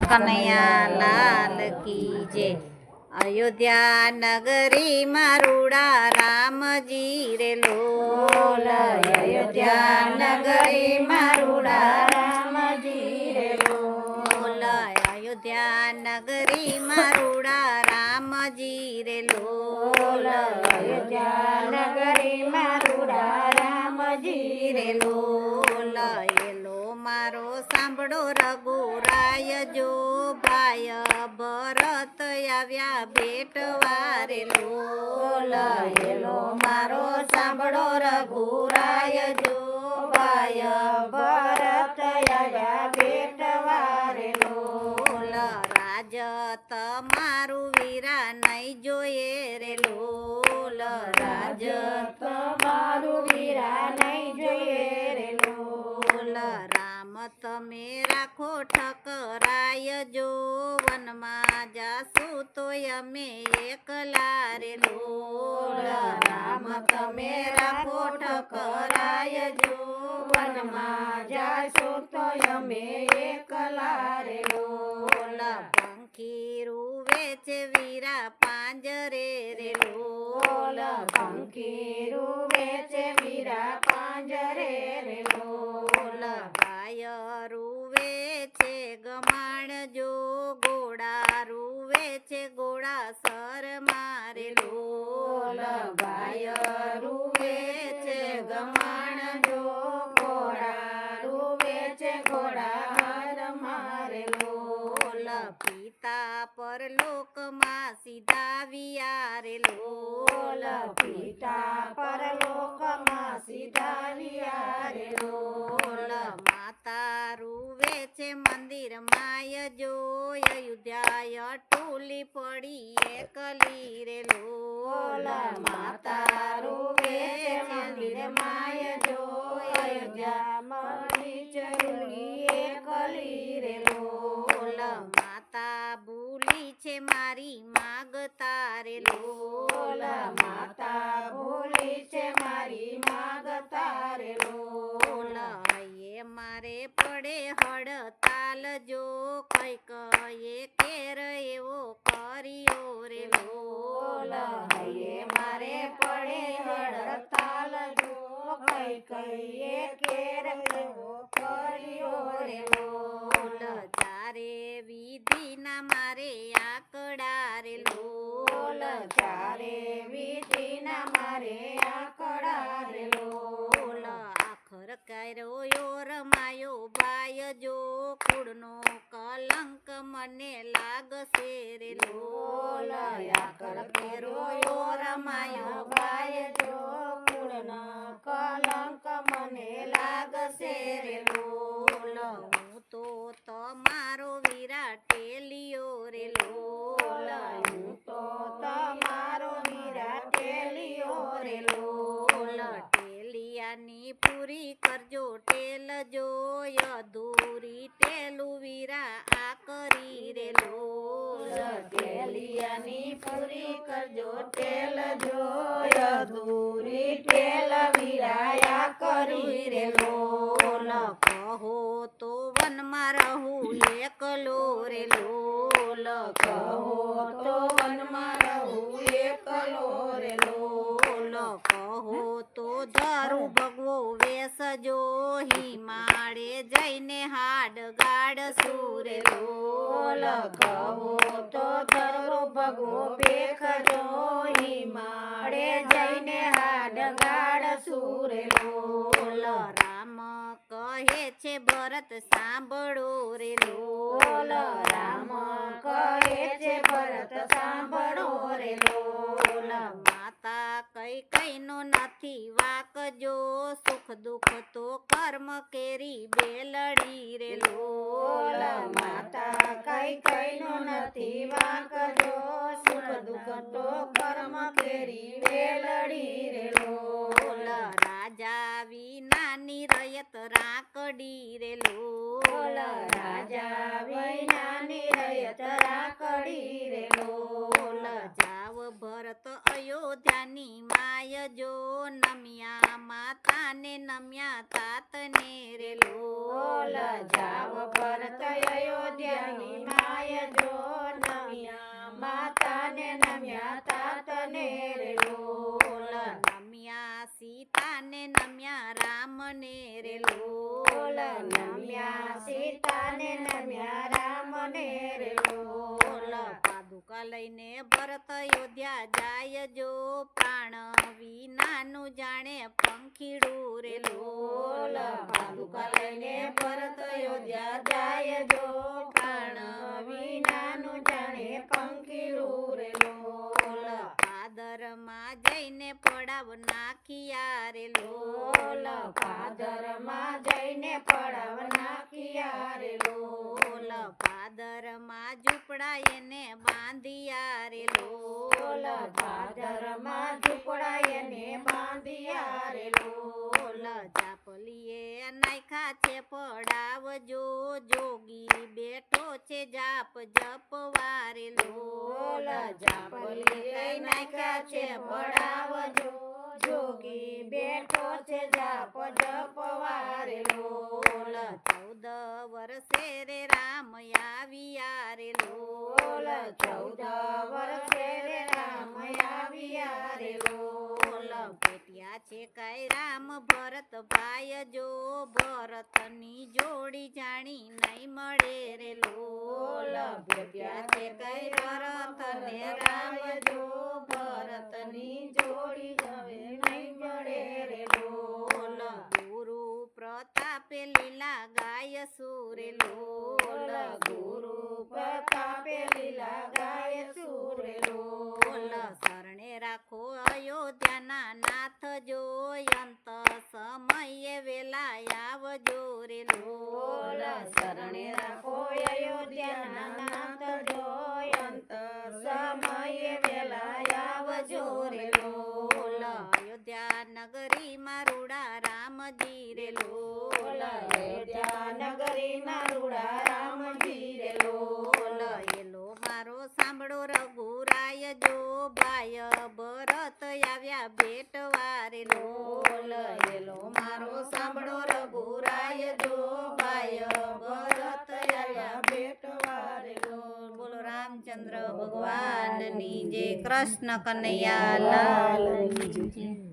કનૈયા લાલ કી જય। અયોધ્યા નગરી મારુડા રામજી રે લોલ। અયોધ્યા નગરી મારુડા રામજી રે લોલ। અયોધ્યા નગરી મારુડા રામજી રે લોલ। અયોધ્યા નગરી મારુડા રામજી રે લોલ। એલો મારો સાંભળો રઘુરાય જો ભાય ભરત આવ્યા ભેટવા રે લોલ। એલો મારો સાંભળો રઘુરાય જો ભાય ભરત આવ્યા ભેટવા રે લોલ। રાજ તમારું વીરા નહીં જોઈએ રે લોલ। રાજ તમારું વીરા નહીં જોઈએ રે લોલ। રામ તમે રાખો ઠકરાય જો વનમાં જાસુ તો અમે એકલા રે લોલ। રામ તમે રાખો ઠકરાય જો વનમાં જાસુ તો અમે એકલા રે લોલ। પંખી રૂવે છે વીરા પાંજરે રે લોલ। પંખી રૂવે છે વીરા પાંજરે રે લોલ। ગાય રૂવે છે ગમાણ જો ઘોડા રૂવે છે ઘોડા સર મારે લોલ। ગાય રૂવે છે ગમાણ જો ઘોડા રૂવે છે ઘોડા હર મારે લોલ। પિતા પર લોકમાં સીધાવ્યા રે લોલ। પિતા પર લોકમાં સીધાવ્યા રે લોલ। માતા રૂવે છે મંદિર માય જો અયોધ્યા ટૂલી પડી એકલી રે લોલ। માતા રૂવે છે મંદિર માય જો અયોધ્યા મળી ચલી એકલી રે લોલ। માતા ભૂલી છે મારી માગતા રે લોલ। માતા ભૂલી છે મારી માગતા રે લોલ। એ મારે પડે હડતાલ જો કઈક એ કેર એવો કર્યો રે લોલ। એ મારે પડે હડતાલ જો કઈક એ કેર એવો કર્યો રે લોલ। ચારે વિધિના મારે આકડા રે લોલ। ચારે વિધિના મારે આકડા રે લોલ। આખર કર્યો યો રમાયો ભાઈ જો કુળનો કલંક મને લાગશે રે લોલ। આખર કર્યો યો રમાયો ભાઈ જો કુળનો કલંક મને લાગશે રે લોલ। હું તો તમારો વીરા ટેલિયો રે લોલ। હું તો તમારો વીરા ટેલિયો રે લોલ। ટેલિયાની પૂરી કરજો ટેલ જો અધૂરી ટેલું વીરા આ કરી રે લોલ। ટેલિયાની પૂરી કરજો ટેલ જો અધૂરી ટેલ વીરા આ કરી રે લોલ। કહો તો વનમાં રહું એકલો રે લોલ। કહો તો વનમાં રહું એકલો રે લોલ। કહો તો ધરું ભગવો વેસ જો હિમાળે જઈને હાડ ગાડ સુરે લોલ। કહો તો ધરો ભગવો ભેખ જો હિમાળે જઈને હાડ ગાડ સુરે લોલ। રામ કહે છે ભરત સાંભળો રે લોલ। રામ કહે છે ભરત સાંભળો રે લોલ। માતા કઈ કઈનો નથી વાક જો સુખ દુઃખ તો કર્મ કેરી બેલડી રે લોલ। માતા કઈ કઈનો નથી વાક જો સુખ દુઃખ તો કર્મ કેરી બેલડી રે લોલ। રાજા વિનાની રયત રાકડી રે લોલ। રાજા વિનાની રયત રાકડી રે લોલ। જાવ ભરત અયોધ્યાની માય જો નમ્યા માતાને નમ્યા તાતને રે લોલ। જાવ ભરત અયોધ્યાની ભરત અયોધ્યા જાય જો પ્રાણ વિનાનું જાણે પંખીડું રે લોલ પાદુકા લઈને ભરત અયોધ્યા જાય જો પ્રાણ વિનાનું જાણે પંખીડું રે લોલ પાદરમાં જઈને પડાવ નાખિયા રે લોલ પાદરમાં જઈને પડાવ નાખિયા રે લોલ પાદરમાં ઝૂંપડા એને બાંધિયા રે લોલ પાદરમાં ઝૂંપડા એને બાંધિયા રે લોલ ચાપલીએ નાખ્યા છે પડાવજો જોગી બેઠો છે જાપ જપવા રે લોલ ચાપલીએ નાખ્યા છે પડાવજો જોગી બેઠો છે જાપ જપવા રે લોલ 14 વર્ષે રે રામ આવ્યા રે લોલ 14 વર્ષે રે રામ આવ્યા રે લોલ પેટ્યા છે કઈ રામ ભરત ભાઈ જો ભરતની જોડી જાણી નહીં મળે રે લોલ પેટ્યા છે કઈ ભરત ને રામ જો ભરતની જોડી હવે નહીં મળે રે લોલ ગુરુ પ્રતાપે લીલા ગાય સુરે લોલ ગુરુ પ્રતાપે લીલા ગાય સુરે લોલ શરણે રાખો અયોધ્યાના નાથ જો અંત સમયે વેલા આવજો રે લોલ શરણે રાખો અયોધ્યાના નાથ જો અંત સમયે વેલા આવજો રે લોલ અયોધ્યા નગરીમાં રૂડા રામજી રે લોલ અયોધ્યા નગરીમાં રૂડા રામજી રે લોલ એલો મારો સાંભળો રઘુરાય જો ભાય ભરત આવ્યા ભેટવા રે લોલ એલો મારો સાંભળો રઘુરાય જો ભાય ભરત આવ્યા ભેટવા રે લોલ બોલો રામચંદ્ર ભગવાનની જય કૃષ્ણ કનૈયા લાલની જય